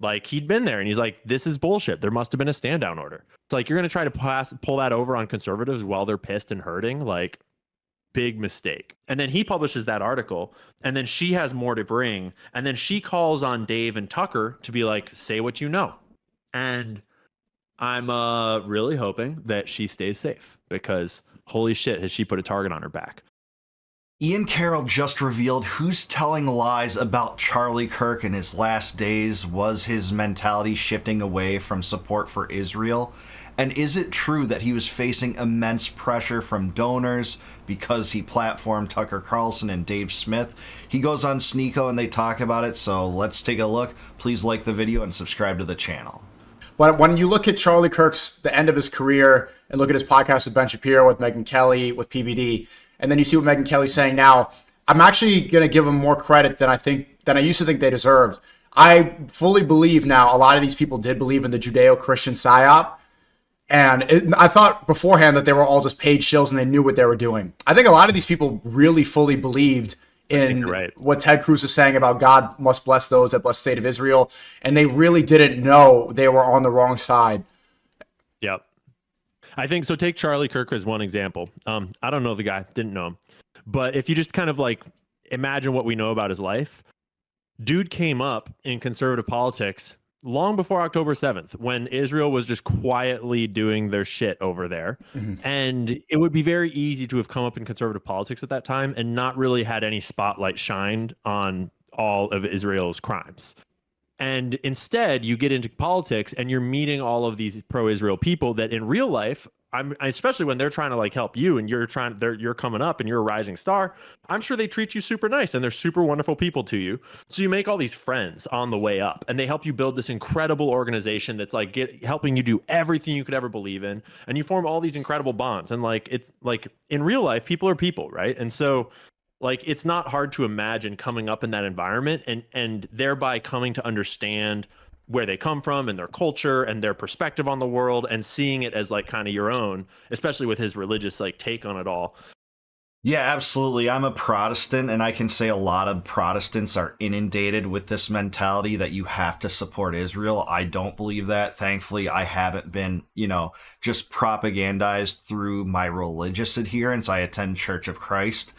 Like, he'd been there and he's like, this is bullshit. There must have been a stand down order. It's like, you're going to try to pull that over on conservatives while they're pissed and hurting. Like, big mistake. And then he publishes that article, and then she has more to bring. And then she calls on Dave and Tucker to be like, say what you know. And I'm really hoping that she stays safe, because holy shit, has she put a target on her back. Ian Carroll just revealed who's telling lies about Charlie Kirk in his last days. Was his mentality shifting away from support for Israel? And is it true that he was facing immense pressure from donors because he platformed Tucker Carlson and Dave Smith? He goes on Sneeko and they talk about it, so let's take a look. Please like the video and subscribe to the channel. But when you look at Charlie Kirk's, the end of his career, and look at his podcast with Ben Shapiro, with Megyn Kelly, with PBD, and then you see what Megyn Kelly's saying now, I'm actually going to give him more credit than I used to think they deserved. I fully believe now a lot of these people did believe in the Judeo-Christian psyop. And I thought beforehand that they were all just paid shills and they knew what they were doing. I think a lot of these people really fully believed in what Ted Cruz is saying about God must bless those that bless the state of Israel. And they really didn't know they were on the wrong side. Yep. I think so. Take Charlie Kirk as one example. I don't know the guy, didn't know him. But if you just kind of like imagine what we know about his life, dude came up in conservative politics long before October 7th, when Israel was just quietly doing their shit over there. Mm-hmm. And it would be very easy to have come up in conservative politics at that time and not really had any spotlight shined on all of Israel's crimes. And instead, you get into politics and you're meeting all of these pro-Israel people that in real life, especially when they're trying to like help you and you're coming up and you're a rising star, I'm sure they treat you super nice and they're super wonderful people to you. So you make all these friends on the way up and they help you build this incredible organization that's like helping you do everything you could ever believe in. And you form all these incredible bonds. And like, it's like in real life, people are people, right? And so like, it's not hard to imagine coming up in that environment and thereby coming to understand where they come from and their culture and their perspective on the world and seeing it as like kind of your own, especially with his religious like take on it all. Yeah, absolutely. I'm a Protestant, and I can say a lot of Protestants are inundated with this mentality that you have to support Israel. I don't believe that. Thankfully, I haven't been, just propagandized through my religious adherence. I attend Church of Christ.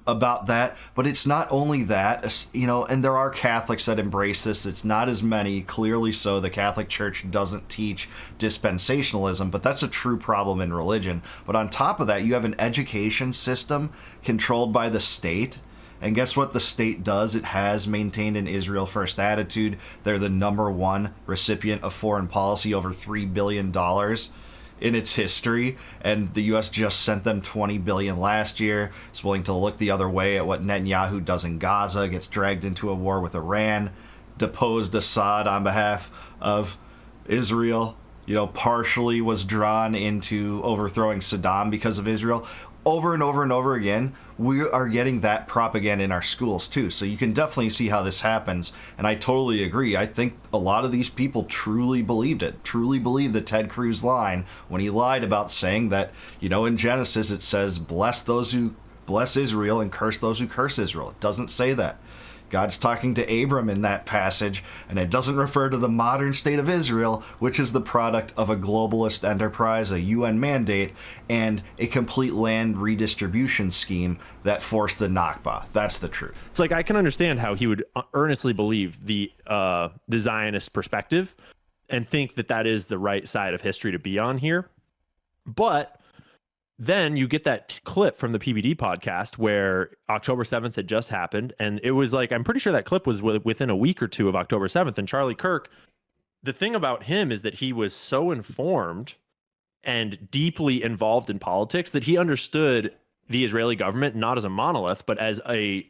About that, but it's not only that, and there are Catholics that embrace this. It's not as many, clearly so. The Catholic Church doesn't teach dispensationalism, but that's a true problem in religion. But on top of that, you have an education system controlled by the state. And guess what the state does? It has maintained an Israel first attitude. They're the #1 recipient of foreign policy, over $3 billion in its history, and the U.S. just sent them $20 billion last year. It's willing to look the other way at what Netanyahu does in Gaza, gets dragged into a war with Iran, deposed Assad on behalf of Israel, partially was drawn into overthrowing Saddam because of Israel. Over and over and over again, we are getting that propaganda in our schools too. So you can definitely see how this happens. And I totally agree. I think a lot of these people truly believed it, truly believed the Ted Cruz line when he lied about saying that, in Genesis it says, bless those who bless Israel and curse those who curse Israel. It doesn't say that. God's talking to Abram in that passage, and it doesn't refer to the modern state of Israel, which is the product of a globalist enterprise, a UN mandate, and a complete land redistribution scheme that forced the Nakba. That's the truth. It's like, I can understand how he would earnestly believe the Zionist perspective and think that that is the right side of history to be on here. But then you get that clip from the PBD podcast where October 7th had just happened. And it was like, I'm pretty sure that clip was within a week or two of October 7th. And Charlie Kirk, the thing about him is that he was so informed and deeply involved in politics that he understood the Israeli government, not as a monolith, but as a,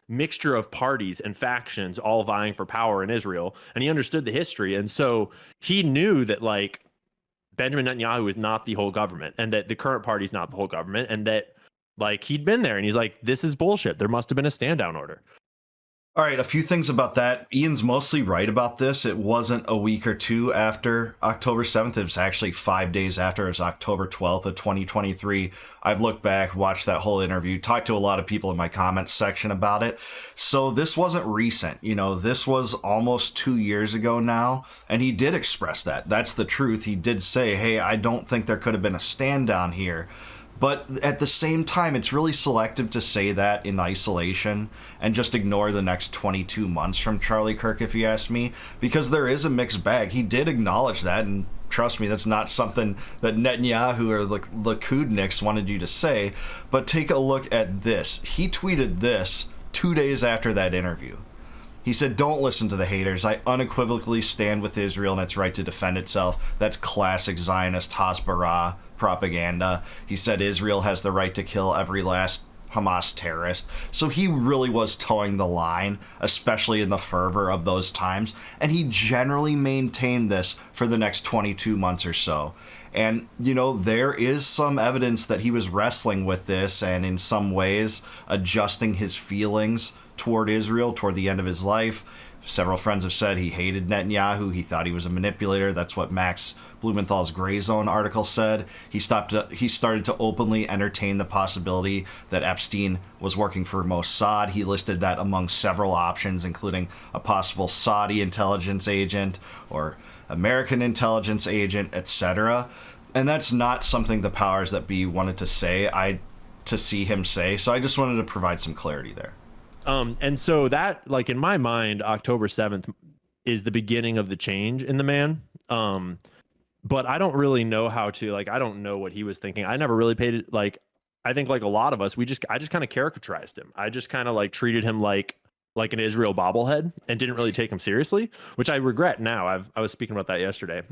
mixture of parties and factions all vying for power in Israel. And he understood the history. And so he knew that like, Benjamin Netanyahu is not the whole government, and that the current party is not the whole government, and that like he'd been there and he's like, this is bullshit. There must have been a stand down order. All right, a few things about that. Ian's mostly right about this. It wasn't a week or two after October 7th. It was actually 5 days after. It was October 12th of 2023. I've looked back, watched that whole interview, talked to a lot of people in my comments section about it. So this wasn't recent. This was almost 2 years ago now. And he did express that. That's the truth. He did say, hey, I don't think there could have been a stand down here. But at the same time, it's really selective to say that in isolation and just ignore the next 22 months from Charlie Kirk, if you ask me, because there is a mixed bag. He did acknowledge that, and trust me, that's not something that Netanyahu or the Likudniks wanted you to say. But take a look at this. He tweeted this 2 days after that interview. He said, "Don't listen to the haters. I unequivocally stand with Israel and its right to defend itself." That's classic Zionist Hasbara propaganda. He said Israel has the right to kill every last Hamas terrorist. So he really was towing the line, especially in the fervor of those times. And he generally maintained this for the next 22 months or so. And, there is some evidence that he was wrestling with this and in some ways adjusting his feelings toward Israel toward the end of his life. Several friends have said he hated Netanyahu. He thought he was a manipulator. That's what Max Blumenthal's Grayzone article said. He started to openly entertain the possibility that Epstein was working for Mossad. He listed that among several options, including a possible Saudi intelligence agent or American intelligence agent, etc. And that's not something the powers that be wanted to see him say. So I just wanted to provide some clarity there. And so that, in my mind, October 7th is the beginning of the change in the man. But I don't really know how to, I don't know what he was thinking. I never really paid it. I think a lot of us, I just kind of caricaturized him. I just kind of treated him like an Israel bobblehead and didn't really take him seriously, which I regret now. I was speaking about that yesterday.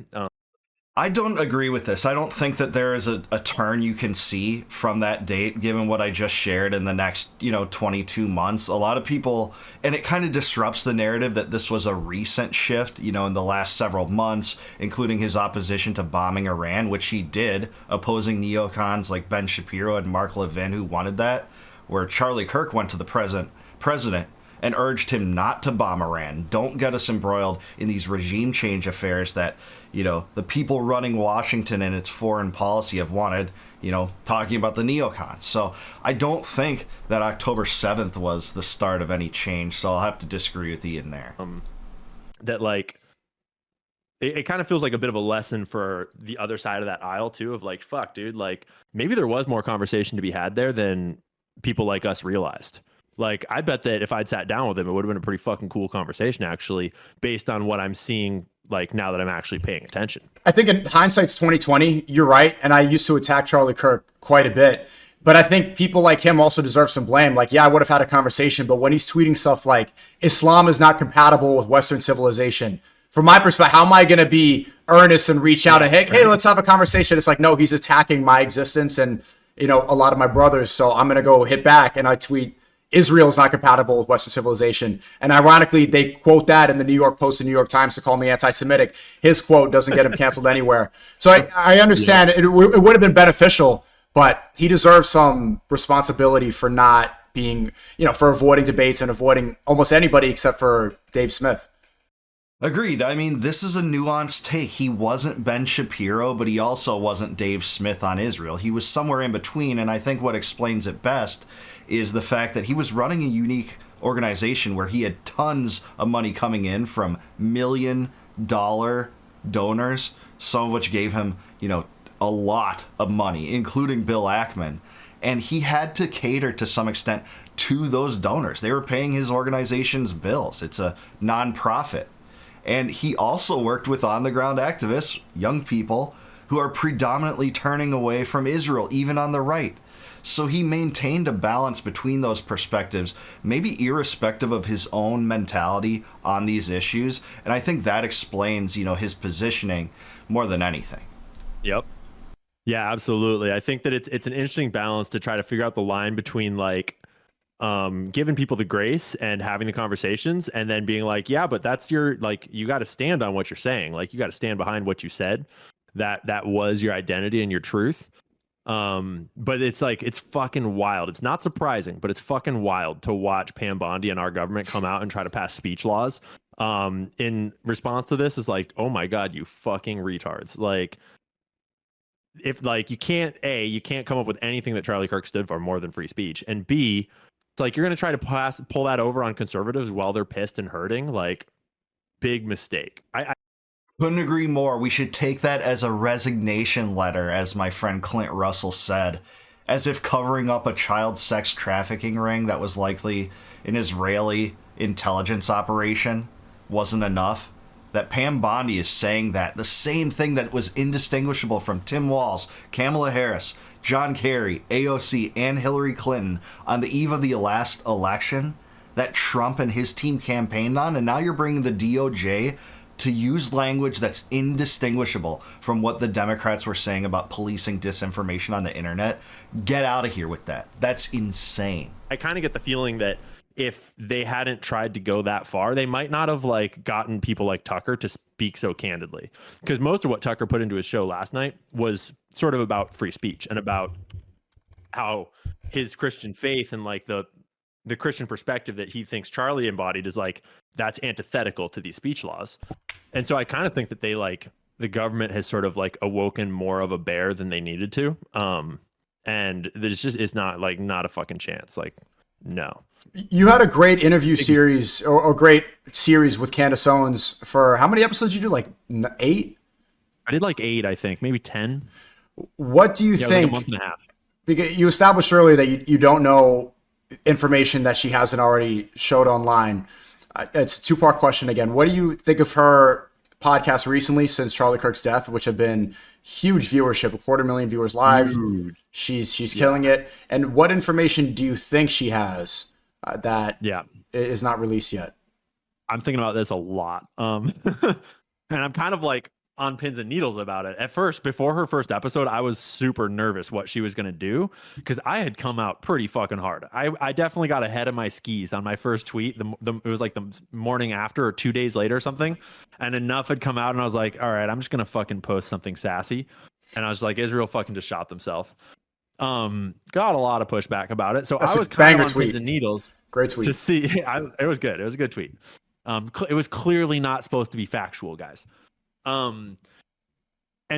I don't agree with this. I don't think that there is a turn you can see from that date, given what I just shared in the next, 22 months. A lot of people, and it kind of disrupts the narrative that this was a recent shift, in the last several months, including his opposition to bombing Iran, which he did, opposing neocons like Ben Shapiro and Mark Levin, who wanted that, where Charlie Kirk went to the president and urged him not to bomb Iran. Don't get us embroiled in these regime change affairs that, the people running Washington and its foreign policy have wanted, talking about the neocons. So I don't think that October 7th was the start of any change. So I'll have to disagree with Ian there. It kind of feels like a bit of a lesson for the other side of that aisle too, of fuck, dude, maybe there was more conversation to be had there than people like us realized. I bet that if I'd sat down with him, it would have been a pretty fucking cool conversation, actually, based on what I'm seeing, now that I'm actually paying attention. I think in hindsight's 2020, you're right. And I used to attack Charlie Kirk quite a bit. But I think people like him also deserve some blame. Yeah, I would have had a conversation. But when he's tweeting stuff like Islam is not compatible with Western civilization, from my perspective, how am I going to be earnest and reach out and, hey, let's have a conversation? It's no, he's attacking my existence and, a lot of my brothers. So I'm going to go hit back. And I tweet, Israel is not compatible with Western civilization. And ironically, they quote that in the New York Post and New York Times to call me anti-Semitic. His quote doesn't get him canceled anywhere. So I understand it would have been beneficial, but he deserves some responsibility for not being, for avoiding debates and avoiding almost anybody except for Dave Smith. Agreed. I mean, this is a nuanced take. He wasn't Ben Shapiro, but he also wasn't Dave Smith on Israel. He was somewhere in between, and I think what explains it best is the fact that he was running a unique organization where he had tons of money coming in from $1 million donors, some of which gave him, a lot of money, including Bill Ackman. And he had to cater to some extent to those donors. They were paying his organization's bills. It's a nonprofit. And he also worked with on-the-ground activists, young people, who are predominantly turning away from Israel, even on the right. So he maintained a balance between those perspectives, maybe irrespective of his own mentality on these issues. And I think that explains, his positioning more than anything. Yep. Yeah, absolutely. I think that it's an interesting balance to try to figure out the line between giving people the grace and having the conversations and then being yeah, but that's your, you got to stand on what you're saying. You got to stand behind what you said, that was your identity and your truth. But it's like, it's fucking wild. It's not surprising, but it's fucking wild to watch Pam Bondi and our government come out and try to pass speech laws in response to this. Is like, oh my God, you fucking retards. Like, if like you can't come up with anything that Charlie Kirk stood for more than free speech, and B, it's like you're gonna try to pull that over on conservatives while they're pissed and hurting. Like, big mistake. I couldn't agree more. We should take that as a resignation letter, as my friend Clint Russell said, as if covering up a child sex trafficking ring that was likely an Israeli intelligence operation wasn't enough. That Pam Bondi is saying that the same thing that was indistinguishable from Tim Walz, Kamala Harris, John Kerry, AOC, and Hillary Clinton on the eve of the last election that Trump and his team campaigned on, and now you're bringing the DOJ to use language that's indistinguishable from what the Democrats were saying about policing disinformation on the internet. Get out of here with that. That's insane. I kind of get the feeling that if they hadn't tried to go that far, they might not have like gotten people like Tucker to speak so candidly, because most of what Tucker put into his show last night was sort of about free speech and about how his Christian faith and like the Christian perspective that he thinks Charlie embodied is like, that's antithetical to these speech laws. And so I kind of think that they like, the government has sort of like awoken more of a bear than they needed to. And there's just, it's not like, not a fucking chance. Like, no. You had a great interview series or great series with Candace Owens for how many episodes did you do? Like 8? I did like 8, I think, maybe 10. What do you think? Like a month and a half. Because you established earlier that you don't know information that she hasn't already showed online. It's a 2-part question again. What do you think of her podcast recently since Charlie Kirk's death, which have been huge viewership, 250,000 viewers live? Huge. She's killing it. And what information do you think she has that is not released yet? I'm thinking about this a lot. And I'm kind of like on pins and needles about it. At first, before her first episode, I was super nervous what she was going to do, because I had come out pretty fucking hard. I definitely got ahead of my skis on my first tweet. It was like the morning after or 2 days later or something. And enough had come out and I was like, all right, I'm just going to fucking post something sassy. And I was like, Israel fucking just shot themselves. Got a lot of pushback about it. So I was kind of on pins and needles. Great tweet. To see, it was good. It was a good tweet. It was clearly not supposed to be factual, guys. And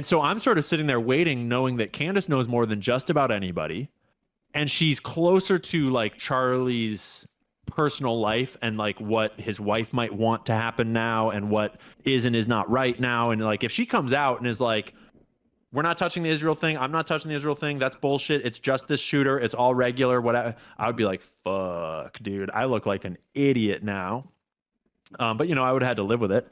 so I'm sort of sitting there waiting, knowing that Candace knows more than just about anybody. And she's closer to like Charlie's personal life and like what his wife might want to happen now and what is and is not right now. And like, if she comes out and is like, we're not touching the Israel thing, I'm not touching the Israel thing, that's bullshit, it's just this shooter, it's all regular, whatever, I would be like, fuck, dude, I look like an idiot now. But you know, I would have had to live with it.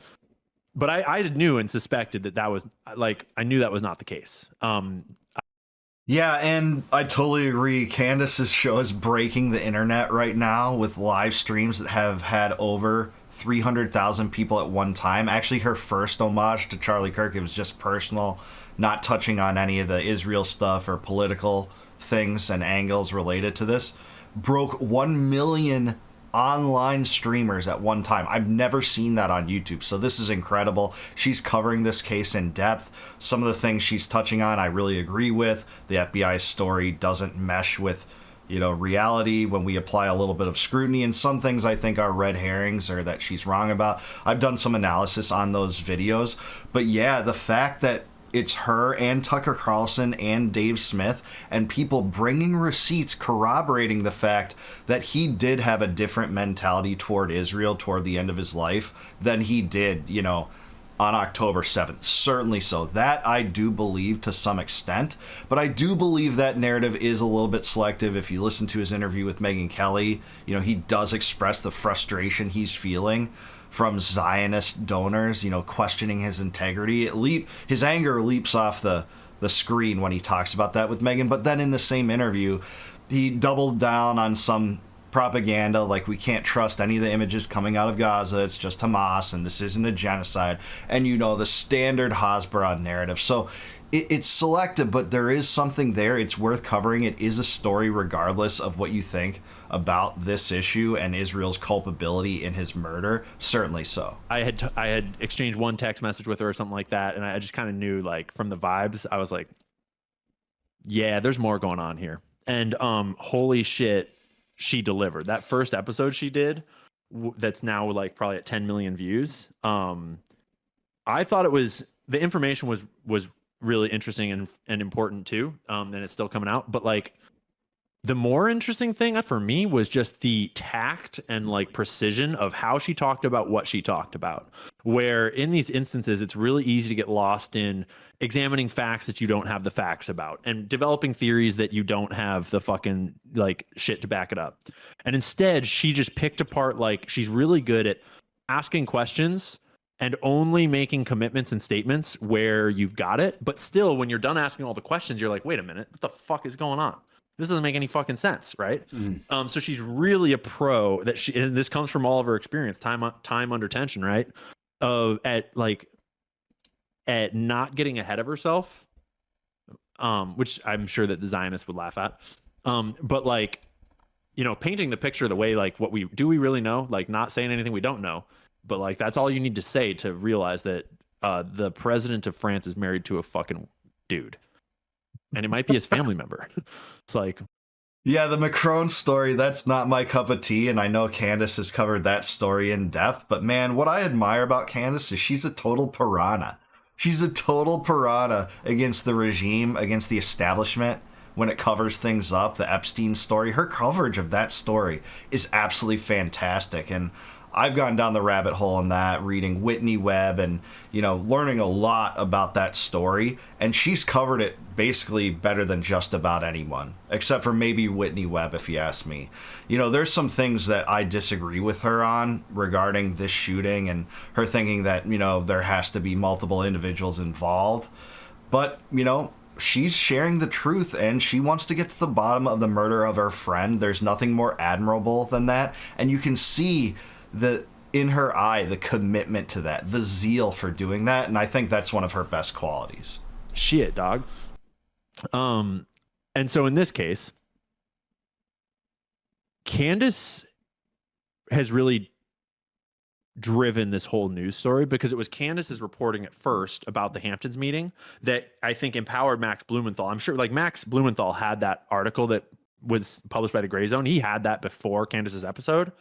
But I knew and suspected that was like, I knew that was not the case. Yeah, and I totally agree. Candace's show is breaking the internet right now with live streams that have had over 300,000 people at one time. Actually, her first homage to Charlie Kirk, it was just personal, not touching on any of the Israel stuff or political things and angles related to this, broke 1 million online streamers at one time. I've never seen that on YouTube, so this is incredible. She's covering this case in depth. Some of the things she's touching on I really agree with. The FBI story doesn't mesh with, you know, reality when we apply a little bit of scrutiny, and some things I think are red herrings or that she's wrong about. I've done some analysis on those videos, but yeah, the fact that it's her and Tucker Carlson and Dave Smith and people bringing receipts corroborating the fact that he did have a different mentality toward Israel toward the end of his life than he did, you know, on October 7th. Certainly so. That I do believe to some extent, but I do believe that narrative is a little bit selective. If you listen to his interview with Megyn Kelly, you know, he does express the frustration he's feeling from Zionist donors, you know, questioning his integrity. His anger leaps off the screen when he talks about that with Megyn, but then in the same interview, he doubled down on some propaganda like we can't trust any of the images coming out of Gaza, it's just Hamas, and this isn't a genocide, and you know, the standard Hasbara narrative. So it's selective, but there is something there. It's worth covering. It is a story regardless of what you think about this issue and Israel's culpability in his murder. Certainly so. I had exchanged one text message with her or something like that, and I just kind of knew, like, from the vibes, I was like, yeah, there's more going on here. And holy shit, she delivered. That first episode she did, that's now like probably at 10 million views. I thought the information was really interesting and important too. And it's still coming out, but like the more interesting thing for me was just the tact and like precision of how she talked about what she talked about. Where in these instances, it's really easy to get lost in examining facts that you don't have the facts about and developing theories that you don't have the fucking like shit to back it up. And instead, she just picked apart, like she's really good at asking questions and only making commitments and statements where you've got it. But still, when you're done asking all the questions, you're like, wait a minute, what the fuck is going on? This doesn't make any fucking sense, right? So she's really a pro and this comes from all of her experience, time under tension, right? At not getting ahead of herself, which I'm sure that the Zionists would laugh at. But like, you know, painting the picture the way like we really know, like not saying anything we don't know, but like that's all you need to say to realize that the president of France is married to a fucking dude. And it might be his family member. It's like, yeah, the Macron story, that's not my cup of tea, and I know Candace has covered that story in depth, but man, what I admire about Candace is she's a total piranha. She's a total piranha against the regime, against the establishment when it covers things up. The Epstein story, her coverage of that story is absolutely fantastic, and I've gone down the rabbit hole in that, reading Whitney Webb and, you know, learning a lot about that story. And she's covered it basically better than just about anyone, except for maybe Whitney Webb, if you ask me. You know, there's some things that I disagree with her on regarding this shooting and her thinking that, you know, there has to be multiple individuals involved. But, you know, she's sharing the truth and she wants to get to the bottom of the murder of her friend. There's nothing more admirable than that. And you can see in her eye, the commitment to that, the zeal for doing that, and I think that's one of her best qualities. Shit, dog. And so in this case, Candace has really driven this whole news story because it was Candace's reporting at first about the Hamptons meeting that I think empowered Max Blumenthal. I'm sure like Max Blumenthal had that article that was published by the Grayzone. He had that before Candace's episode,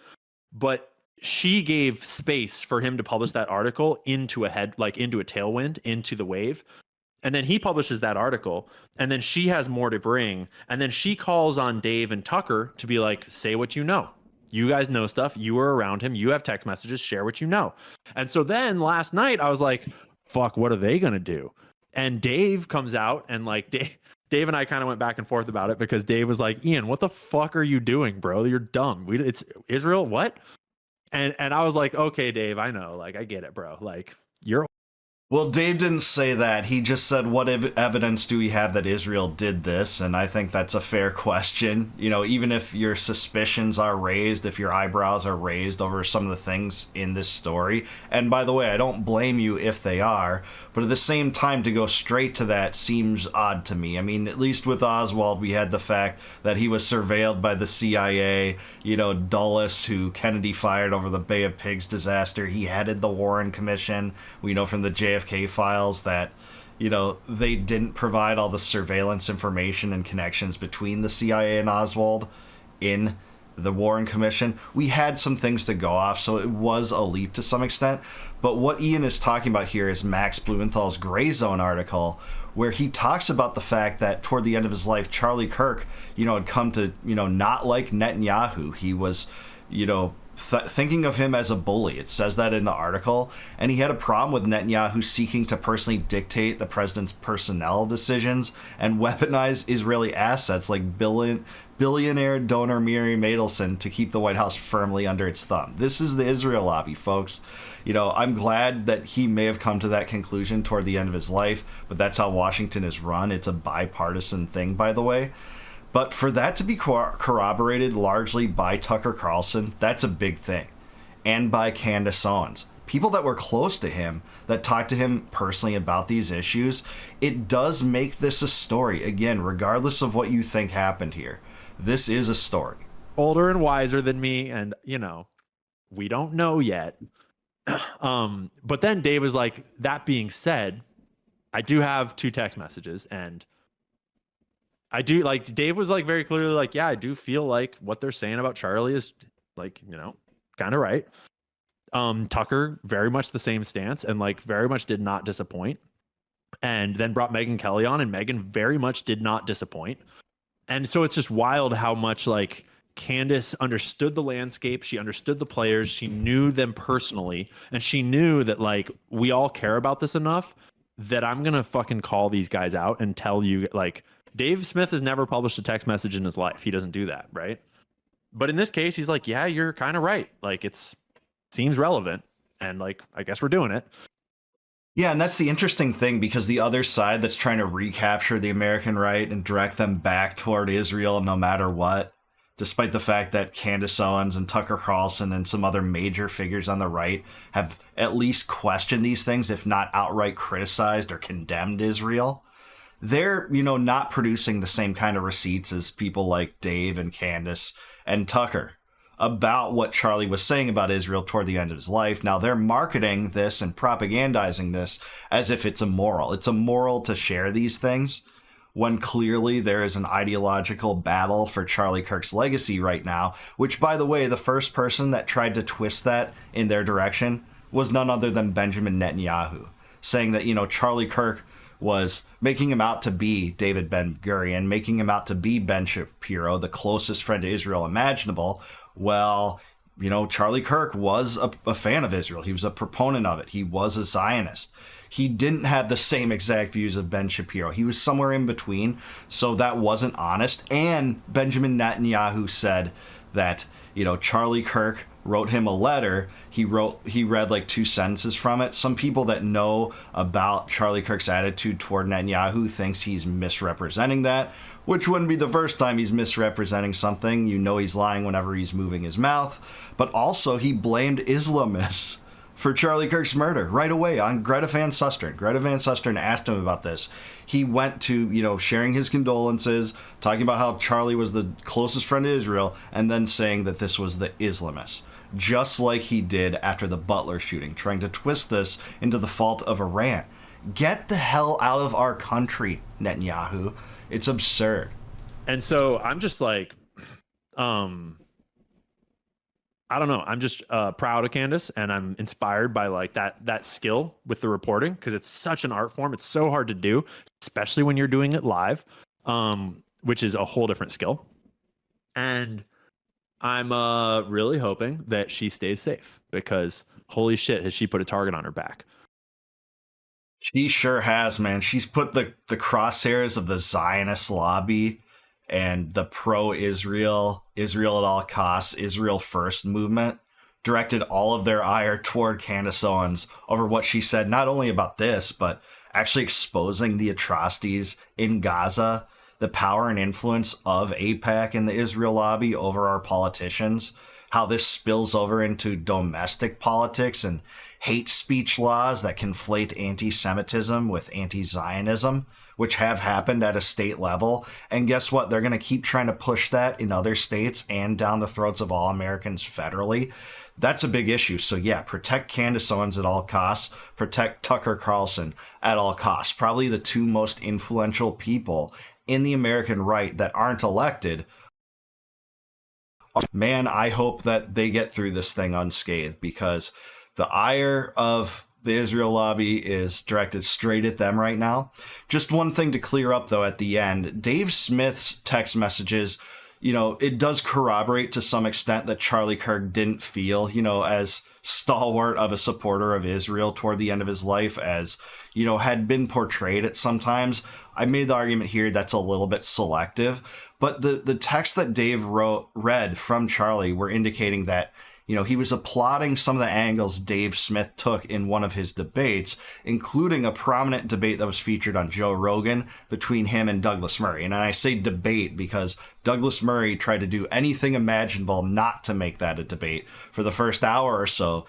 but she gave space for him to publish that article into a tailwind, into the wave. And then he publishes that article and then she has more to bring. And then she calls on Dave and Tucker to be like, say what you know. You guys know stuff. You were around him. You have text messages. Share what you know. And so then last night I was like, fuck, what are they going to do? And Dave comes out and like Dave and I kind of went back and forth about it because Dave was like, Ian, what the fuck are you doing, bro? You're dumb. It's Israel. What? And I was like, okay, Dave, I know. Like, I get it, bro. Like, you're... Well, Dave didn't say that. He just said, what evidence do we have that Israel did this? And I think that's a fair question. You know, even if your suspicions are raised, if your eyebrows are raised over some of the things in this story. And by the way, I don't blame you if they are. But at the same time, to go straight to that seems odd to me. I mean, at least with Oswald, we had the fact that he was surveilled by the CIA. You know, Dulles, who Kennedy fired over the Bay of Pigs disaster. He headed the Warren Commission. We know from the JFK files that, you know, they didn't provide all the surveillance information and connections between the CIA and Oswald in the Warren Commission. We had some things to go off, so it was a leap to some extent. But what Ian is talking about here is Max Blumenthal's Grayzone article, where he talks about the fact that toward the end of his life, Charlie Kirk, you know, had come to, you know, not like Netanyahu. He was, you know, thinking of him as a bully. It says that in the article. And he had a problem with Netanyahu seeking to personally dictate the president's personnel decisions and weaponize Israeli assets like billionaire donor Miri Matelson to keep the White House firmly under its thumb. This is the Israel lobby, folks. You know, I'm glad that he may have come to that conclusion toward the end of his life, but that's how Washington is run. It's a bipartisan thing, by the way. But for that to be corroborated largely by Tucker Carlson, that's a big thing. And by Candace Owens. People that were close to him, that talked to him personally about these issues, it does make this a story. Again, regardless of what you think happened here, this is a story. Older and wiser than me, and, you know, we don't know yet. But then Dave was like, that being said, I do have 2 text messages, and I do like Dave was like very clearly like, yeah, I do feel like what they're saying about Charlie is like, kind of right. Tucker, very much the same stance and like very much did not disappoint. And then brought Megyn Kelly on, and Megyn very much did not disappoint. And so it's just wild how much like Candace understood the landscape. She understood the players. She knew them personally. And she knew that like we all care about this enough that I'm going to fucking call these guys out and tell you like Dave Smith has never published a text message in his life. He doesn't do that. Right. But in this case, he's like, yeah, you're kind of right. Like seems relevant. And like, I guess we're doing it. Yeah, and that's the interesting thing, because the other side that's trying to recapture the American right and direct them back toward Israel no matter what, despite the fact that Candace Owens and Tucker Carlson and some other major figures on the right have at least questioned these things, if not outright criticized or condemned Israel, they're, not producing the same kind of receipts as people like Dave and Candace and Tucker about what Charlie was saying about Israel toward the end of his life. Now they're marketing this and propagandizing this as if it's immoral. It's immoral to share these things when clearly there is an ideological battle for Charlie Kirk's legacy right now, which, by the way, the first person that tried to twist that in their direction was none other than Benjamin Netanyahu, saying that, Charlie Kirk was making him out to be David Ben-Gurion, making him out to be Ben Shapiro, the closest friend to Israel imaginable. Well, Charlie Kirk was a fan of Israel. He was a proponent of it. He was a Zionist. He didn't have the same exact views of Ben Shapiro. He was somewhere in between, so that wasn't honest. And Benjamin Netanyahu said that, Charlie Kirk wrote him a letter. He read like 2 sentences from it. Some people that know about Charlie Kirk's attitude toward Netanyahu thinks he's misrepresenting that, which wouldn't be the first time he's misrepresenting something. He's lying whenever he's moving his mouth. But also he blamed Islamists for Charlie Kirk's murder right away on Greta Van Susteren. Greta Van Susteren asked him about this. He went to, sharing his condolences, talking about how Charlie was the closest friend to Israel, and then saying that this was the Islamists. Just like he did after the Butler shooting, trying to twist this into the fault of Iran. Get the hell out of our country, Netanyahu. It's absurd. And so I'm just like, I don't know. I'm just proud of Candace, and I'm inspired by like that skill with the reporting, because it's such an art form. It's so hard to do, especially when you're doing it live, which is a whole different skill. And I'm really hoping that she stays safe, because holy shit, has she put a target on her back. She sure has, man. She's put the crosshairs of the Zionist lobby and the pro-Israel, Israel at all costs, Israel first movement, directed all of their ire toward Candace Owens over what she said, not only about this, but actually exposing the atrocities in Gaza, the power and influence of AIPAC and the Israel lobby over our politicians, how this spills over into domestic politics and hate speech laws that conflate anti-Semitism with anti-Zionism, which have happened at a state level. And guess what? They're going to keep trying to push that in other states and down the throats of all Americans federally. That's a big issue. So yeah, protect Candace Owens at all costs. Protect Tucker Carlson at all costs. Probably the 2 most influential people in the American right that aren't elected. Man, I hope that they get through this thing unscathed, because the ire of the Israel lobby is directed straight at them right now. Just one thing to clear up, though, at the end. Dave Smith's text messages, it does corroborate to some extent that Charlie Kirk didn't feel, as stalwart of a supporter of Israel toward the end of his life as, had been portrayed at sometimes. I made the argument here that's a little bit selective, but the text that Dave read from Charlie were indicating that, he was applauding some of the angles Dave Smith took in one of his debates, including a prominent debate that was featured on Joe Rogan between him and Douglas Murray. And I say debate because Douglas Murray tried to do anything imaginable not to make that a debate for the first hour or so.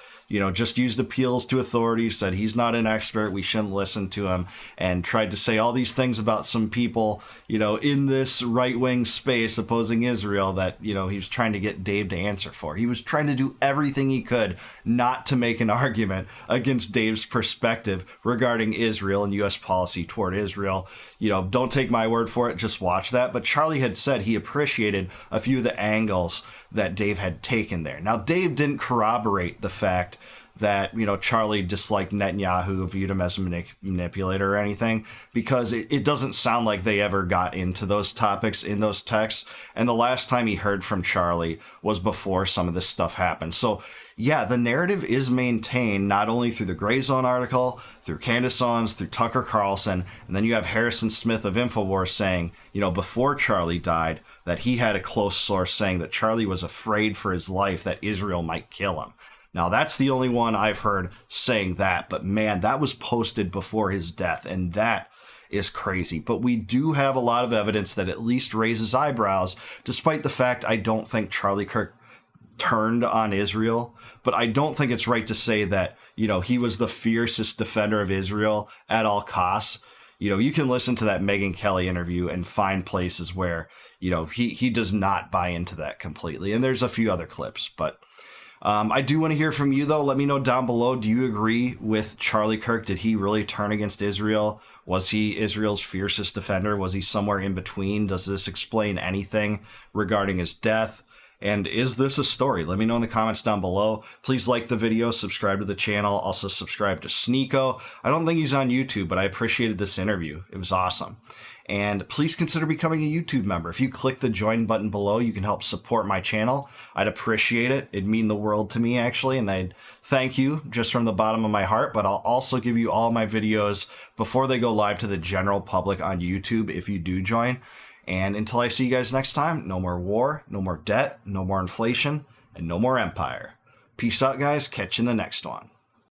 Just used appeals to authorities, said he's not an expert, we shouldn't listen to him, and tried to say all these things about some people, in this right-wing space opposing Israel that, he was trying to get Dave to answer for. He was trying to do everything he could not to make an argument against Dave's perspective regarding Israel and U.S. policy toward Israel. Don't take my word for it, just watch that. But Charlie had said he appreciated a few of the angles that Dave had taken there. Now, Dave didn't corroborate the fact that, Charlie disliked Netanyahu, viewed him as a manipulator or anything, because it doesn't sound like they ever got into those topics in those texts. And the last time he heard from Charlie was before some of this stuff happened. So, yeah, the narrative is maintained not only through the Grayzone article, through Candace Owens, through Tucker Carlson, and then you have Harrison Smith of InfoWars saying, before Charlie died, that he had a close source saying that Charlie was afraid for his life that Israel might kill him. Now, that's the only one I've heard saying that, but man, that was posted before his death, and that is crazy. But we do have a lot of evidence that at least raises eyebrows, despite the fact I don't think Charlie Kirk turned on Israel, but I don't think it's right to say that, he was the fiercest defender of Israel at all costs. You can listen to that Megyn Kelly interview and find places where, he does not buy into that completely. And there's a few other clips, but I do want to hear from you, though. Let me know down below. Do you agree with Charlie Kirk? Did he really turn against Israel? Was he Israel's fiercest defender? Was he somewhere in between? Does this explain anything regarding his death? And is this a story? Let me know in the comments down below. Please like the video, subscribe to the channel. Also subscribe to Sneeko. I don't think he's on YouTube, but I appreciated this interview. It was awesome. And please consider becoming a YouTube member. If you click the join button below, you can help support my channel. I'd appreciate it. It'd mean the world to me, actually. And I'd thank you just from the bottom of my heart. But I'll also give you all my videos before they go live to the general public on YouTube if you do join. And until I see you guys next time, no more war, no more debt, no more inflation, and no more empire. Peace out, guys. Catch you in the next one.